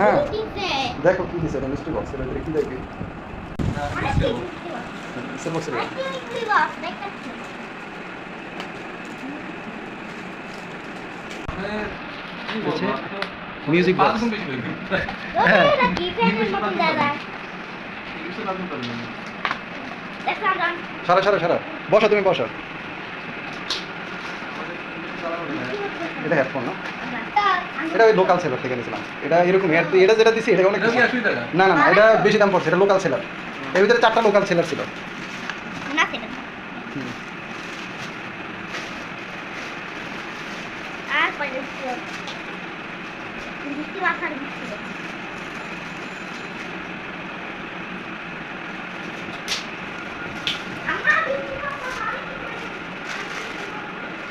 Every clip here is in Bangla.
হ্যাঁ দেখো কি দিছে এটা মিষ্টি বক্স এর ভিতরে কি দেখবি মিষ্টি বক্স এর মিউজিক বক্স হ্যাঁ সারা সারা সারা বসো তুমি বসো এটা হেডফোন না এটা ওই লোকাল সেলার থেকে নিয়েছিলাম এটা এরকম এটা যেটা দিছি এটা অনেক না না না এটা বেশি দাম পড়ছে এটা লোকাল সেলার এর ভিতরে 4টা লোকাল সেলার ছিল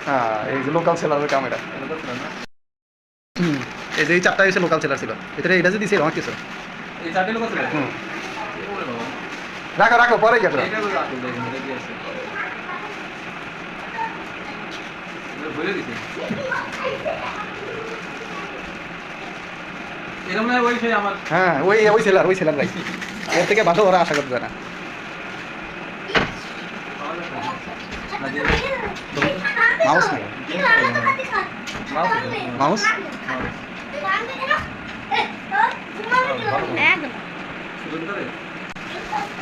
হ্যাঁ এই যে লোকাল সেলারের কাম এটা এই যে এই 4টা এসে লোকাল সেলার ছিল ভিতরে এটা যে দিছে অনেক কিছু এই 4টা লোকাল সেলার রাখো রাখো পরে যাবে হ্যাঁ ওই সেলার ভাই এর থেকে ভালো ওরা আশা করতে না মাউস নাই মাউস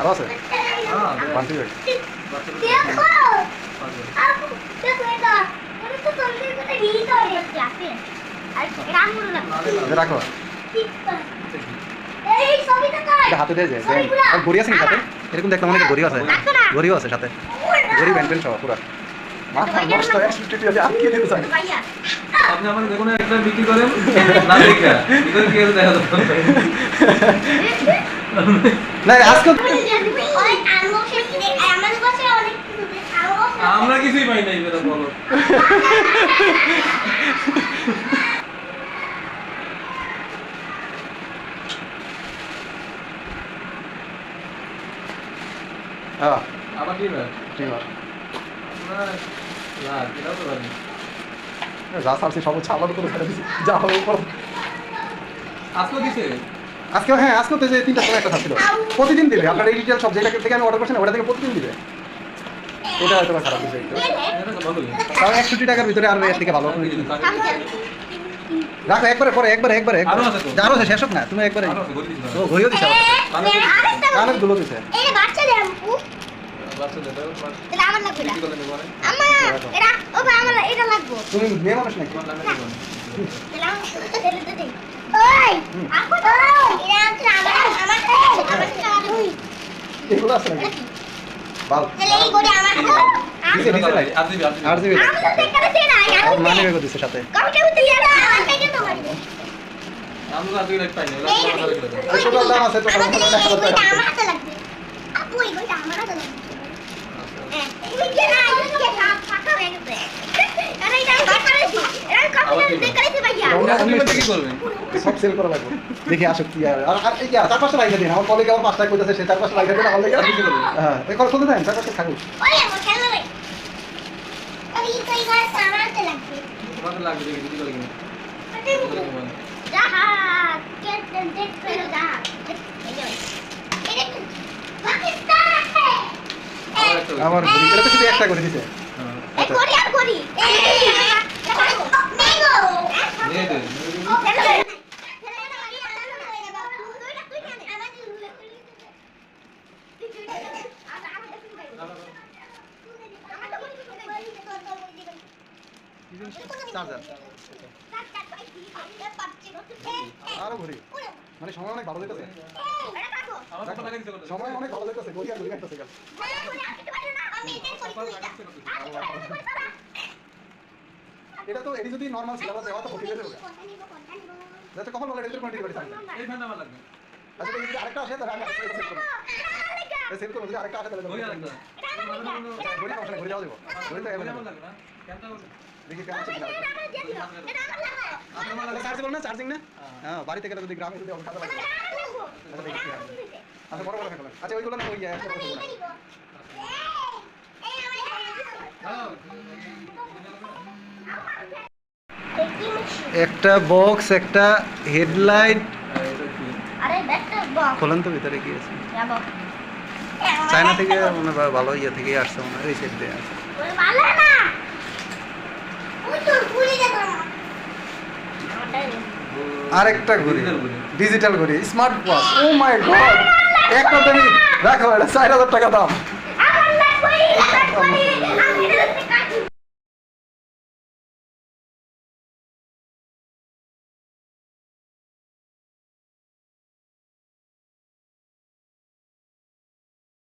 আরো আছে বান্টি ভাই রাখো হাতে দিয়ে যায় ঘড়ি আছে সাথে এরকম দেখলাম অনেক ঘড়িও আছে ঘড়িও আছে সাথে ঘড়ি ব্যান্ড প্যান্ট সহ পুরো আপনি আমাকে দেখুন একটা বিক্রি করেন না দেখা ভিতরে কি আছে দেখা যাবে না আজকে আমরা কিছুই পাই নাই বেটা বলো হ্যাঁ আবার কি ভাই ঠিক আছে না এটা তো ভাই যা সারছি সব ছাড়ার করে ছেড়ে দিছি যা হবে করো আজকে দিছে আজকে হ্যাঁ আজকে তো যে 3টা সময় একটা ছিল প্রতিদিন দিবে আপনার এই ডিটেইল সব যেটা থেকে আমি অর্ডার করছি না ওটা থেকে প্রতিদিন দিবে এটা হয়তো খারাপ দিছে এটা তো ভালোই তাও 100 টাকার ভিতরে আর এর থেকে ভালো রাখো একবারে পরে একবারে আরো আছে শেষ হোক না তুমি একবারে ও ঘড়িও দিছো কানের দুলো দিছে এই বাচ্চা দে আপু বাচ্চা দে এটা আমার লাগবে না আম্মা এটা ও ভাই আমার এটা লাগবে তুমি মেয়ে মানুষ নাকি দিলাম দে দে ওই আপু তো এটা আছে আমার এগুলো আছে নাকি বাল তাহলে এই করে আমার দিছে লাই আর দিবি আমি তো এখানে দেই না আর মানে বেগো দিছে সাথে কমিটি উঠে যাবে আমার থেকে তো মারবে আমরা আর দুই লাখ পাই না এই টোটাল দাম আছে টোটাল আমার হাতে লাগবে আপু এই গইটা আমার হাতে লাগবে এই যে না এই যে ফাটা হয়ে গেছে আরে এটা কাটারেছি এর কমিটি দেখাইছে ভাইয়া আপনি কি করবেন সব সেল করা লাগবে দেখি আসো কি আর এই কি 4-5টা লাইকা দিন আমার কলিগ আবার 5টা কইতাছে সে 4-5টা লাইকা দিন আমার লাগা হ্যাঁ এই কল শুনতে দেন 4-5টা থাকুক ওই আমার খেলা রে আরে এই কই গাছ আমার হাতে লাগবে তোমাদের লাগবে দেখি দিদি করে কিনা জাহাজ কেট দেখ করে জাহাজ এই যে এটা পাকিস্তান আছে আমার ঘড়ি এটা তো শুধু একটা করে দিছে এই করি আর করি এই ম্যাঙ্গো নিয়ে দে চার্জার আরো ঘড়ি মানে সময় অনেক ভালো যেতেছে সময় অনেক ভালো যেতেছে ঘড়ি আর ঘড়ি কাটতেছে গেল এটা তো এটি যদি নরমাল ছিল দেওয়া তো হতে যাবে যাতে কখন বলে এর কোয়ান্টিটি করে থাকবে এই ফ্যান আমার লাগবে আচ্ছা যদি আরেকটা আসে তাহলে আমি সেট করব এই সেট করব যদি আরেকটা আসে তাহলে ওই আরেকটা ঘড়ি কখন ঘড়ি যাওয়া দেব ঘড়ি তো আমার এভাবে লাগবে না কেনটা দেখি কেমন আছে চার্জেবল না চার্জিং না হ্যাঁ বাড়ি থেকে যদি গ্রামে যদি কাজে লাগে আচ্ছা বড় বড় ফেলে আচ্ছা ওইগুলো না ওই একটা করে দেবো না। কি মেশিন একটা বক্স, একটা হেডলাইট। আর এটা কি? আরে ব্যাগটা বক্স খোলেন তো ভিতরে কি আছে। যাবো চায়না থেকে মনে হয় ভালো ইয়ে থেকে আসছে মনে হয়, এই সাইড দিয়ে আছে। ওই ভালো না ওই তো ভুলে গেল আরেকটা ঘড়ি, Digital ঘড়ি। ডিজিটাল ঘড়ি, স্মার্ট ওয়াচ। ও মাই গড, একটা তুমি রাখো, এটা 4000 টাকা দাম। আমার লাগবে